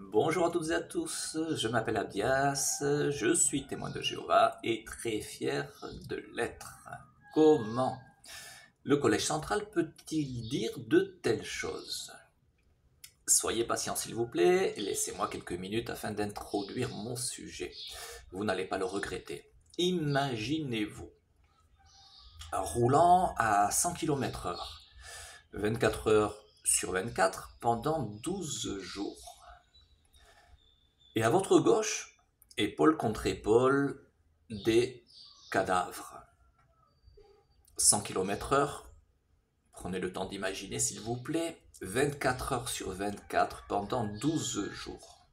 Bonjour à toutes et à tous, je m'appelle Abdias, je suis témoin de Jéhovah et très fier de l'être. Comment le Collège central peut-il dire de telles choses? Soyez patient s'il vous plaît, laissez-moi quelques minutes afin d'introduire mon sujet. Vous n'allez pas le regretter. Imaginez-vous roulant à 100 km/h, 24 heures sur 24 pendant 12 jours. Et à votre gauche, épaule contre épaule, des cadavres. 100 km/h, prenez le temps d'imaginer s'il vous plaît, 24 heures sur 24 pendant 12 jours.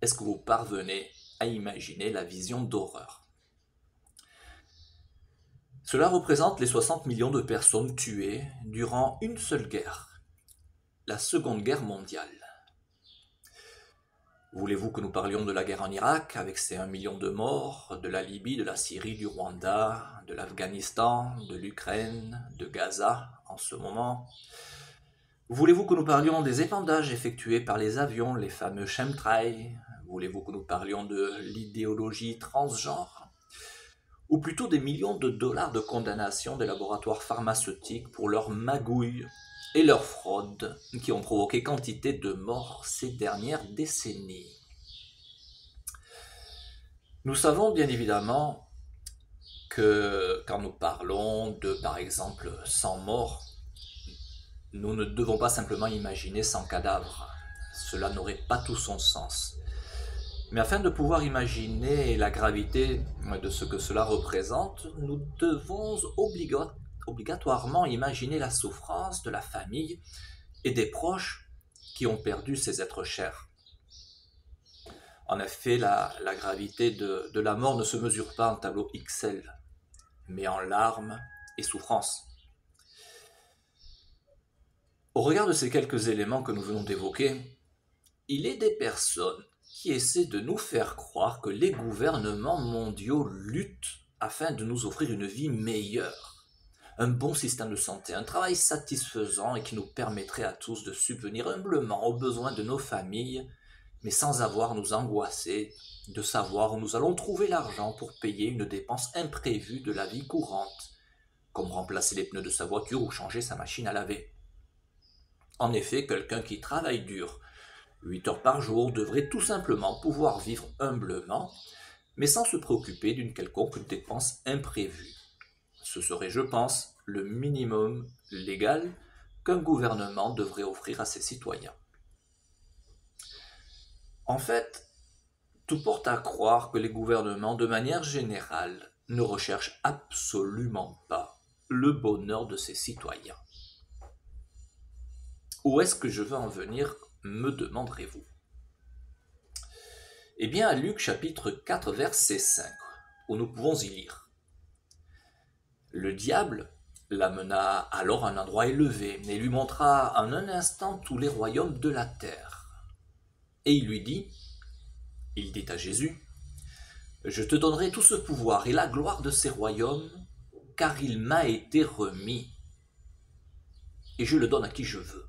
Est-ce que vous parvenez à imaginer la vision d'horreur? Cela représente les 60 millions de personnes tuées durant une seule guerre, la Seconde Guerre mondiale. Voulez-vous que nous parlions de la guerre en Irak, avec ses 1 million de morts, de la Libye, de la Syrie, du Rwanda, de l'Afghanistan, de l'Ukraine, de Gaza en ce moment? Voulez-vous que nous parlions des épandages effectués par les avions, les fameux chemtrails? Voulez-vous que nous parlions de l'idéologie transgenre? Ou plutôt des millions de dollars de condamnation des laboratoires pharmaceutiques pour leurs magouilles et leurs fraudes qui ont provoqué quantité de morts ces dernières décennies. Nous savons bien évidemment que quand nous parlons de, par exemple, 100 morts, nous ne devons pas simplement imaginer 100 cadavres. Cela n'aurait pas tout son sens. Mais afin de pouvoir imaginer la gravité de ce que cela représente, nous devons obligatoirement imaginer la souffrance de la famille et des proches qui ont perdu ces êtres chers. En effet, la gravité de la mort ne se mesure pas en tableau XL, mais en larmes et souffrances. Au regard de ces quelques éléments que nous venons d'évoquer, il est des personnes qui essaient de nous faire croire que les gouvernements mondiaux luttent afin de nous offrir une vie meilleure, un bon système de santé, un travail satisfaisant et qui nous permettrait à tous de subvenir humblement aux besoins de nos familles, mais sans avoir à nous angoisser de savoir où nous allons trouver l'argent pour payer une dépense imprévue de la vie courante, comme remplacer les pneus de sa voiture ou changer sa machine à laver. En effet, quelqu'un qui travaille dur 8 heures par jour devrait tout simplement pouvoir vivre humblement, mais sans se préoccuper d'une quelconque dépense imprévue. Ce serait, je pense, le minimum légal qu'un gouvernement devrait offrir à ses citoyens. En fait, tout porte à croire que les gouvernements, de manière générale, ne recherchent absolument pas le bonheur de ses citoyens. Où est-ce que je veux en venir, me demanderez-vous? Eh bien, à Luc chapitre 4, verset 5, où nous pouvons y lire. Le diable l'amena alors à un endroit élevé et lui montra en un instant tous les royaumes de la terre. Et il dit à Jésus, « Je te donnerai tout ce pouvoir et la gloire de ces royaumes, car il m'a été remis, et je le donne à qui je veux. »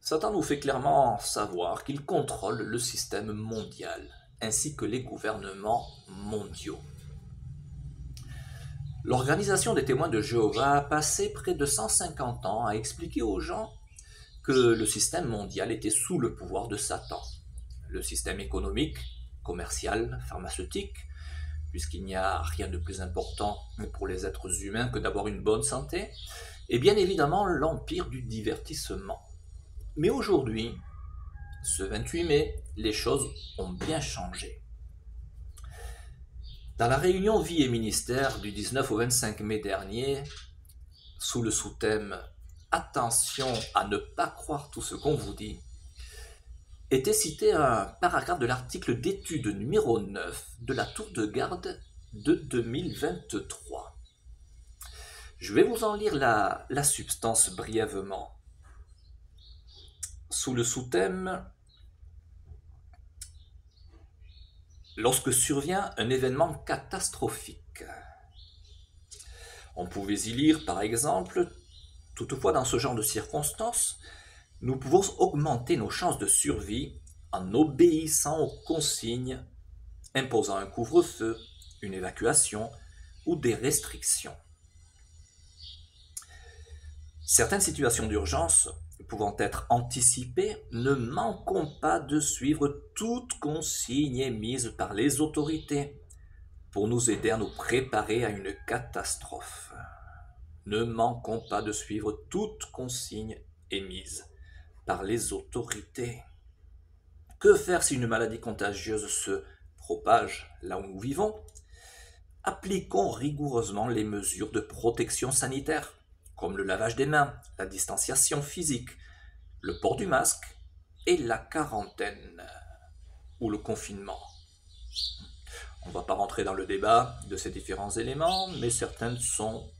Satan nous fait clairement savoir qu'il contrôle le système mondial, ainsi que les gouvernements mondiaux. L'organisation des témoins de Jéhovah a passé près de 150 ans à expliquer aux gens que le système mondial était sous le pouvoir de Satan. Le système économique, commercial, pharmaceutique, puisqu'il n'y a rien de plus important pour les êtres humains que d'avoir une bonne santé, et bien évidemment l'empire du divertissement. Mais aujourd'hui, ce 28 mai, les choses ont bien changé. Dans la réunion Vie et Ministère du 19 au 25 mai dernier, sous le sous-thème « Attention à ne pas croire tout ce qu'on vous dit », était cité un paragraphe de l'article d'étude numéro 9 de la Tour de Garde de 2023. Je vais vous en lire la substance brièvement. Sous le sous-thème « Lorsque survient un événement catastrophique ». On pouvait y lire, par exemple, « Toutefois, dans ce genre de circonstances, nous pouvons augmenter nos chances de survie en obéissant aux consignes imposant un couvre-feu, une évacuation ou des restrictions. Certaines situations d'urgence pouvant être anticipées, ne manquons pas de suivre toute consigne émise par les autorités pour nous aider à nous préparer à une catastrophe. Ne manquons pas de suivre toute consigne émise par les autorités. Que faire si une maladie contagieuse se propage là où nous vivons? Appliquons rigoureusement les mesures de protection sanitaire, comme le lavage des mains, la distanciation physique, le port du masque et la quarantaine ou le confinement. On ne va pas rentrer dans le débat de ces différents éléments, mais certaines sont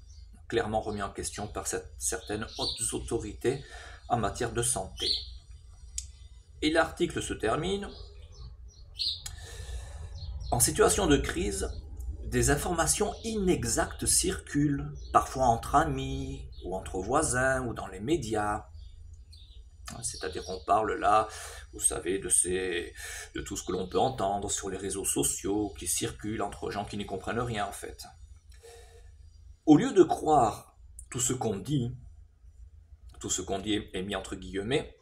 clairement remises en question par certaines hautes autorités en matière de santé. Et l'article se termine. En situation de crise, des informations inexactes circulent, parfois entre amis, ou entre voisins, ou dans les médias. C'est-à-dire qu'on parle là, vous savez, de tout ce que l'on peut entendre sur les réseaux sociaux, qui circulent entre gens qui n'y comprennent rien en fait. Au lieu de croire tout ce qu'on dit est mis entre guillemets,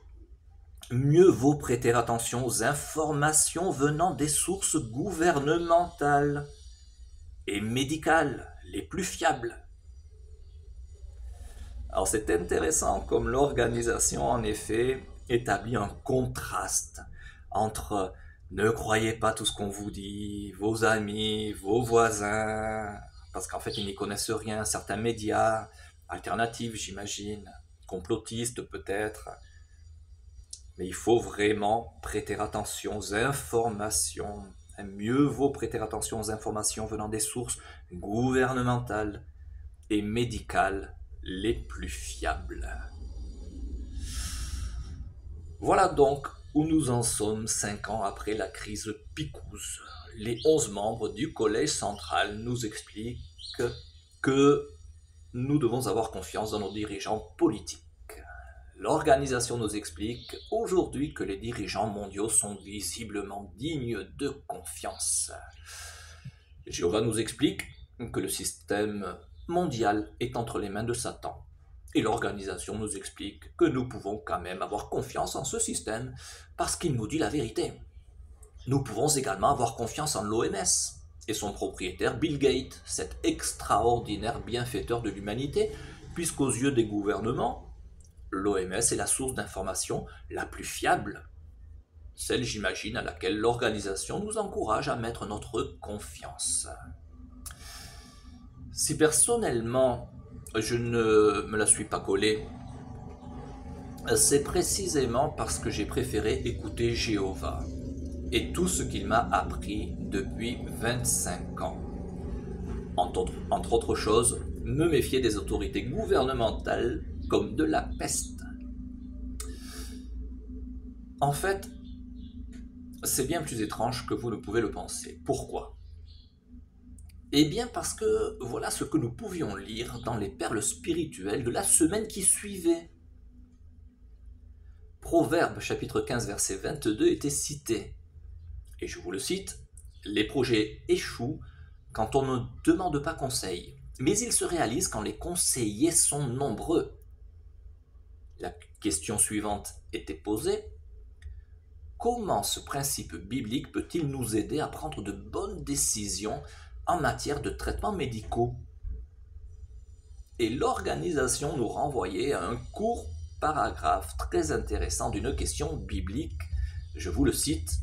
mieux vaut prêter attention aux informations venant des sources gouvernementales et médicales les plus fiables. Alors c'est intéressant comme l'organisation en effet établit un contraste entre ne croyez pas tout ce qu'on vous dit, vos amis, vos voisins, parce qu'en fait ils n'y connaissent rien, certains médias alternatifs j'imagine, complotistes peut-être, mais il faut vraiment prêter attention aux informations. Mieux vaut prêter attention aux informations venant des sources gouvernementales et médicales les plus fiables. Voilà donc où nous en sommes 5 ans après la crise Picouze. Les 11 membres du Collège central nous expliquent que nous devons avoir confiance dans nos dirigeants politiques. L'organisation nous explique aujourd'hui que les dirigeants mondiaux sont visiblement dignes de confiance. Jéhovah nous explique que le système mondial est entre les mains de Satan. Et l'organisation nous explique que nous pouvons quand même avoir confiance en ce système parce qu'il nous dit la vérité. Nous pouvons également avoir confiance en l'OMS et son propriétaire Bill Gates, cet extraordinaire bienfaiteur de l'humanité, puisqu'aux yeux des gouvernements, l'OMS est la source d'information la plus fiable, celle j'imagine à laquelle l'organisation nous encourage à mettre notre confiance. Si personnellement je ne me la suis pas collée, c'est précisément parce que j'ai préféré écouter Jéhovah et tout ce qu'il m'a appris depuis 25 ans. Entre autres choses, me méfier des autorités gouvernementales comme de la peste. En fait, c'est bien plus étrange que vous ne pouvez le penser. Pourquoi ? Eh bien parce que voilà ce que nous pouvions lire dans les perles spirituelles de la semaine qui suivait. Proverbe chapitre 15 verset 22 était cité. Et je vous le cite, « Les projets échouent quand on ne demande pas conseil, mais ils se réalisent quand les conseillers sont nombreux. » La question suivante était posée. Comment ce principe biblique peut-il nous aider à prendre de bonnes décisions en matière de traitements médicaux? Et l'organisation nous renvoyait à un court paragraphe très intéressant d'une question biblique. Je vous le cite. «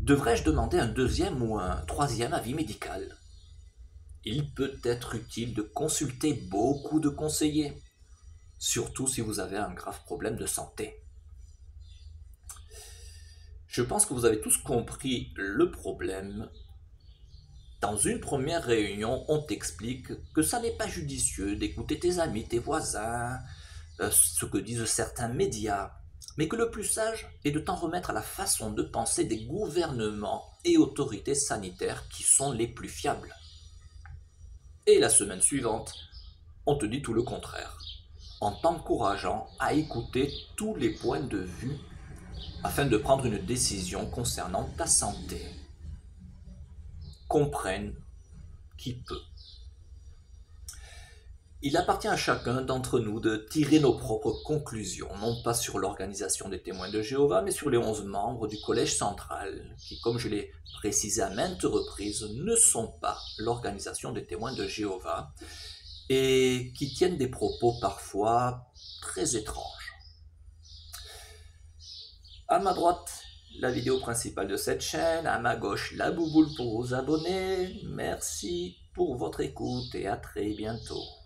Devrais-je demander un deuxième ou un troisième avis médical? Il peut être utile de consulter beaucoup de conseillers, surtout si vous avez un grave problème de santé. » Je pense que vous avez tous compris le problème. Dans une première réunion, on t'explique que ça n'est pas judicieux d'écouter tes amis, tes voisins, ce que disent certains médias, mais que le plus sage est de t'en remettre à la façon de penser des gouvernements et autorités sanitaires qui sont les plus fiables. Et la semaine suivante, on te dit tout le contraire. en t'encourageant à écouter tous les points de vue afin de prendre une décision concernant ta santé. Comprenne qui peut. Il appartient à chacun d'entre nous de tirer nos propres conclusions, non pas sur l'organisation des témoins de Jéhovah, mais sur les 11 membres du Collège central, qui, comme je l'ai précisé à maintes reprises, ne sont pas l'organisation des témoins de Jéhovah, et qui tiennent des propos parfois très étranges. À ma droite, la vidéo principale de cette chaîne, à ma gauche, la bouboule pour vous abonner. Merci pour votre écoute et à très bientôt.